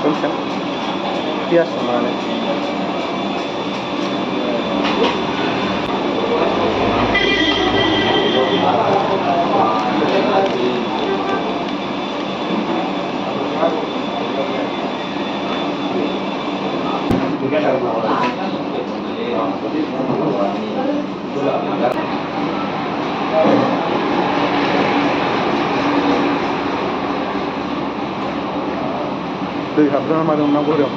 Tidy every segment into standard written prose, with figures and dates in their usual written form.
Kenceng. Biasa mana. दै हाबग्रा मा दं नांगौ दं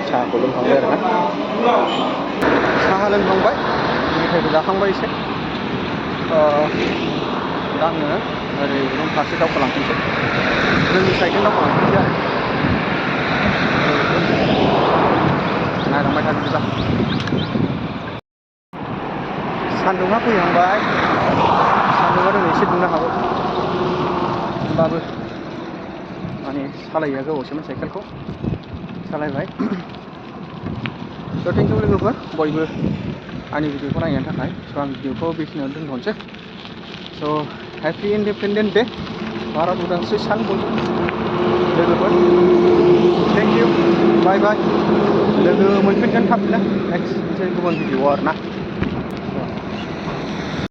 साहाखौ लोंखांबाय आरोना साहा लोंखांबाय मेथाइबो जाखांबाय एसे दा आङो ओरै रुम फारसे दावखोलांफिनसै जोंनि साइडजों दावखोलांफिनसै आरो नायलांबाय था बिदिब्ला सान्दुङा फैहांबाय सान्दुङा दिनै एसे दुंनो हागौ होमबाबो माने सालायैया गोबावसैमोन साइकेलखौ सालायबाय स' थेंक इउ लोगोफोर बयबो आंनि भिडिअखौ नायनायनि थाखाय स' आं भिडिअखौ बेखिनियावनो दोनथ'नोसै स' हेपि इन्डिपेन्डेन्ट डे भारत उदांस्रि सान बयबो लोगोफोर थेंक इउ बाय बाय लोगो मोनफिनगोन थाबनो नेक्स्ट मोनसे गुबुन भिडिअ'आव आरोना